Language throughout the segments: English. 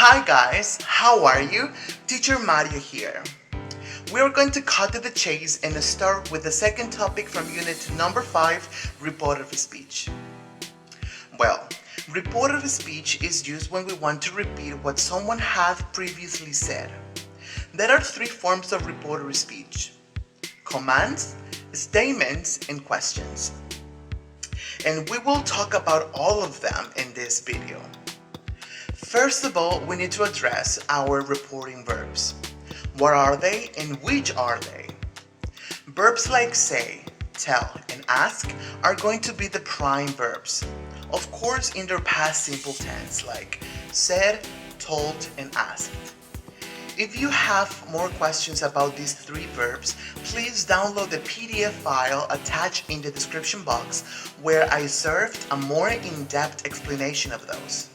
Hi guys, how are you? Teacher Mario here. We are going to cut to the chase and start with the second topic from unit number 5, repetitive speech. Well, repetitive speech is used when we want to repeat what someone has previously said. There are 3 forms of repetitive speech: commands, statements, and questions. And we will talk about all of them in this video. First of all, we need to address our reporting verbs. What are they and which are they? Verbs like say, tell, and ask are going to be the prime verbs. Of course, in their past simple tense like said, told, and asked. If you have more questions about these 3 verbs, please download the PDF file attached in the description box where I served a more in-depth explanation of those.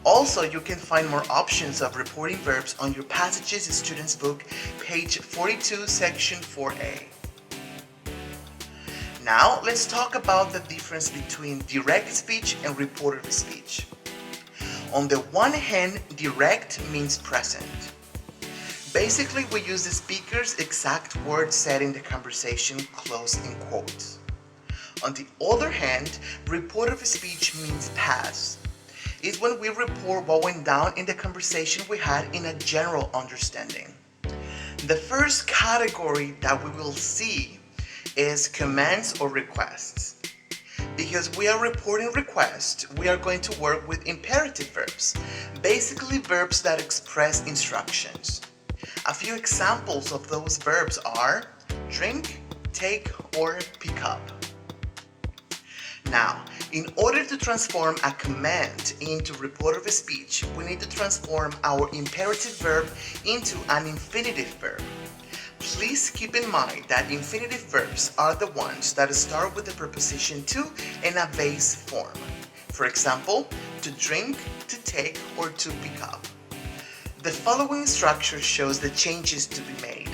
Also, you can find more options of reporting verbs on your Passages Students Book, page 42, section 4a. Now, let's talk about the difference between direct speech and repetitive speech. On the one hand, direct means present. Basically, we use the speaker's exact words said in the conversation closed in quotes. On the other hand, repetitive speech means past. It's when we report what went down in the conversation we had in a general understanding. The first category that we will see is commands or requests. Because we are reporting requests, we are going to work with imperative verbs, basically verbs that express instructions. A few examples of those verbs are drink, take, or pick up. Now, in order to transform a command into repetitive speech, we need to transform our imperative verb into an infinitive verb. Please keep in mind that infinitive verbs are the ones that start with the preposition to in a base form. For example, to drink, to take, or to pick up. The following structure shows the changes to be made.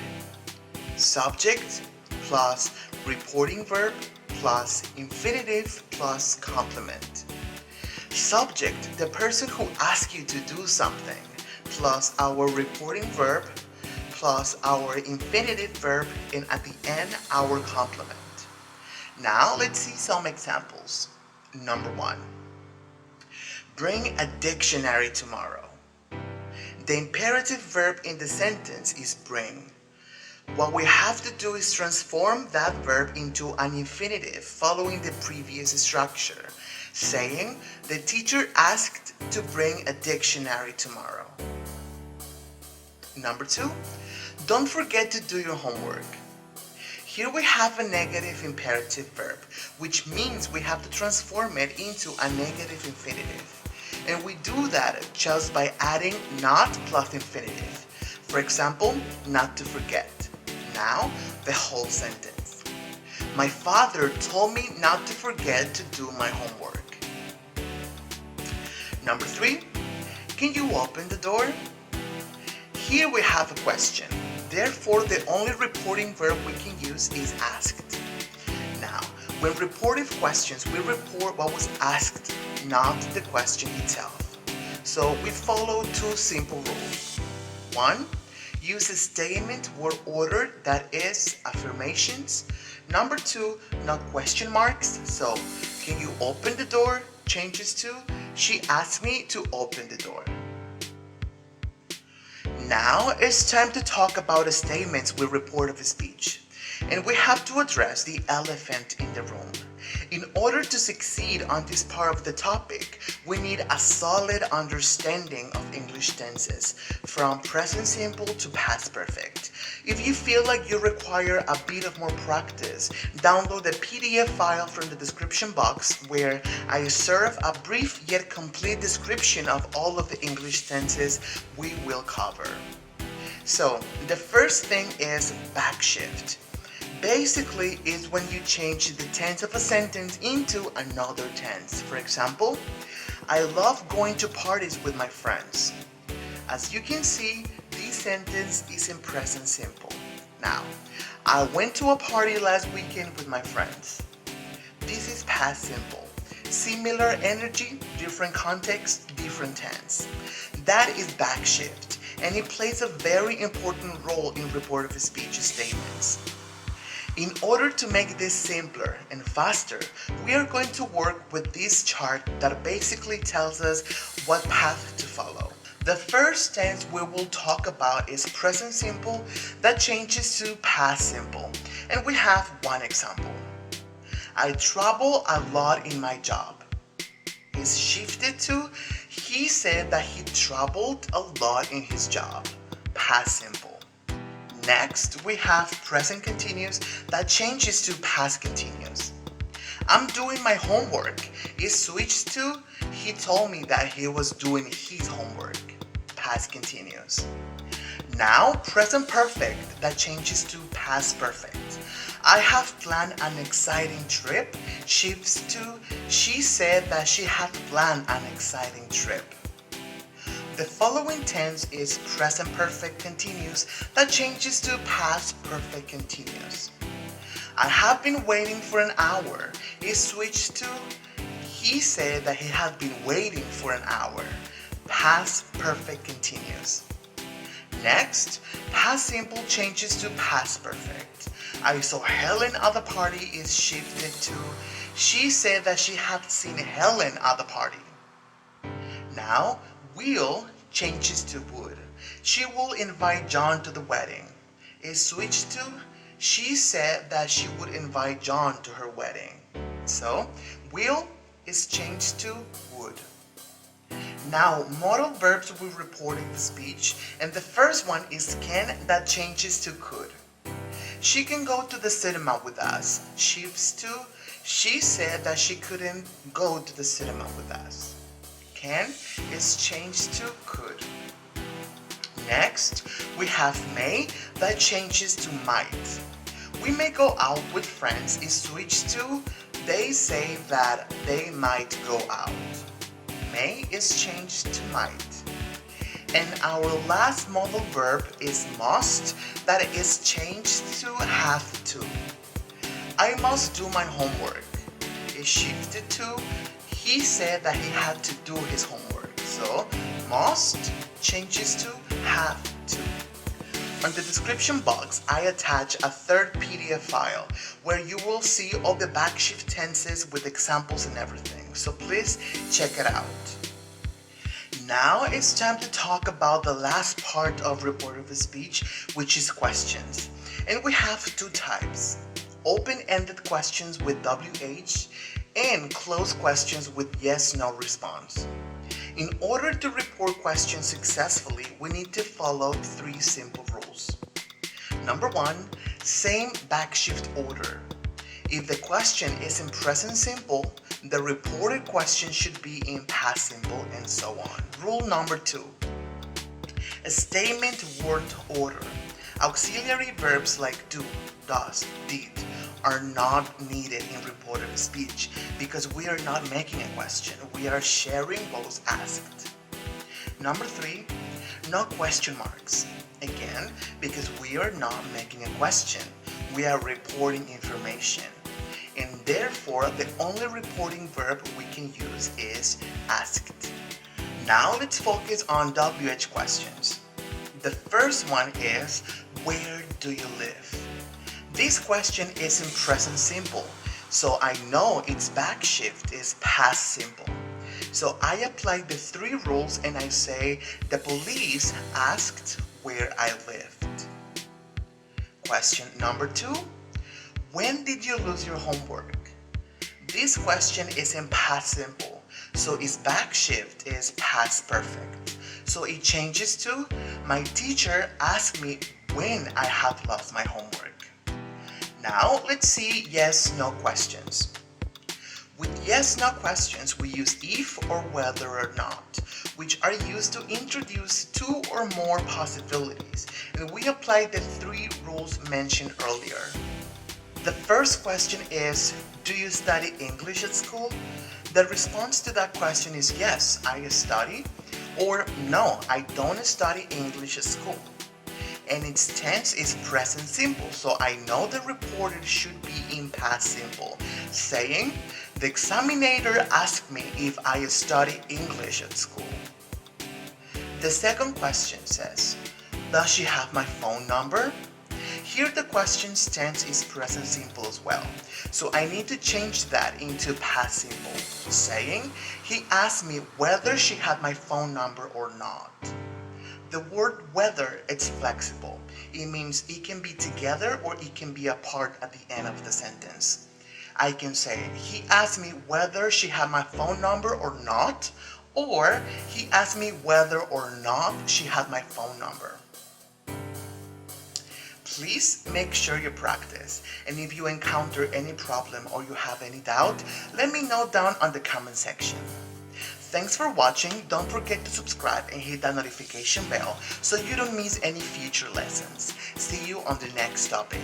Subject plus reporting verb plus infinitive plus complement. Subject, the person who asks you to do something, plus our reporting verb, plus our infinitive verb, and at the end, our complement. Now, let's see some examples. Number 1. Bring a dictionary tomorrow. The imperative verb in the sentence is bring. What we have to do is transform that verb into an infinitive following the previous structure, saying the teacher asked to bring a dictionary tomorrow. Number 2, don't forget to do your homework. Here we have a negative imperative verb, which means we have to transform it into a negative infinitive. And we do that just by adding not plus infinitive. For example, not to forget. Now, the whole sentence. My father told me not to forget to do my homework. Number 3, can you open the door? Here we have a question. Therefore, the only reporting verb we can use is asked. Now, when reportive questions, we report what was asked, not the question itself. So we follow 2 simple rules. 1, use a statement word order that is affirmations. Number 2, not question marks. So, can you open the door? Changes to, she asked me to open the door. Now it's time to talk about statements with repetitive speech. And we have to address the elephant in the room. In order to succeed on this part of the topic, we need a solid understanding of English tenses, from present simple to past perfect. If you feel like you require a bit of more practice, download the PDF file from the description box where I serve a brief yet complete description of all of the English tenses we will cover. So, the first thing is backshift. Basically, is when you change the tense of a sentence into another tense. For example, I love going to parties with my friends. As you can see, this sentence is in present simple. Now, I went to a party last weekend with my friends. This is past simple. Similar energy, different context, different tense. That is backshift, and it plays a very important role in report of speech statements. In order to make this simpler and faster, we are going to work with this chart that basically tells us what path to follow. The first tense we will talk about is present simple that changes to past simple, and we have one example. I travel a lot in my job. Is shifted to he said that he traveled a lot in his job, past simple. Next, we have present continuous that changes to past continuous. I'm doing my homework. It switched to he told me that he was doing his homework, past continuous. Now, present perfect that changes to past perfect. I have planned an exciting trip shifts to she said that she had planned an exciting trip. The following tense is present perfect continuous that changes to past perfect continuous. I have been waiting for an hour. It switched to he said that he had been waiting for an hour. Past perfect continuous. Next, past simple changes to past perfect. I saw Helen at the party is shifted to she said that she had seen Helen at the party. Now, will changes to would. She will invite John to the wedding. It switched to she said that she would invite John to her wedding. So, will is changed to would. Now, modal verbs will report in the speech, and the first one is can that changes to could. She can go to the cinema with us. Shifts to she said that she couldn't go to the cinema with us. Can is changed to could. Next, we have may that changes to might. We may go out with friends is switched to they say that they might go out. May is changed to might. And our last modal verb is must that is changed to have to. I must do my homework. It shifted to he said that he had to do his homework. So must changes to have to. On the description box, I attach a third PDF file where you will see all the backshift tenses with examples and everything. So please check it out. Now it's time to talk about the last part of report of speech, which is questions. And we have two types. Open-ended questions with WH and closed questions with yes/no response. In order to report questions successfully, we need to follow three simple rules. Number one, same backshift order. If the question is in present simple, the reported question should be in past simple and so on. Rule number two, a statement word order. Auxiliary verbs like do, does, did are not needed in reported speech because we are not making a question. We are sharing what was asked. Number three, no question marks. Again, because we are not making a question. We are reporting information. And therefore, the only reporting verb we can use is asked. Now let's focus on WH questions. The first one is, where do you live? This question is in present simple, so I know its backshift is past simple. So I apply the three rules and I say, the police asked where I lived. Question number two, when did you lose your homework? This question is in past simple, so its backshift is past perfect. So it changes to, my teacher asked me when I have lost my homework. Now let's see yes/no questions. With yes/no questions, we use if or whether or not, which are used to introduce two or more possibilities, and we apply the three rules mentioned earlier. The first question is, do you study English at school? The response to that question is yes, I study, or no, I don't study English at school. and its tense is present simple, so I know the reported should be in past simple, saying, the examinator asked me if I study English at school. The second question says, does she have my phone number? Here the question's tense is present simple as well, so I need to change that into past simple, saying, he asked me whether she had my phone number or not. The word whether is flexible. It means it can be together or it can be apart at the end of the sentence. I can say, he asked me whether she had my phone number or not, or he asked me whether or not she had my phone number. Please make sure you practice, and if you encounter any problem or you have any doubt, let me know down on the comment section. Thanks for watching. Don't forget to subscribe and hit that notification bell so you don't miss any future lessons. See you on the next topic.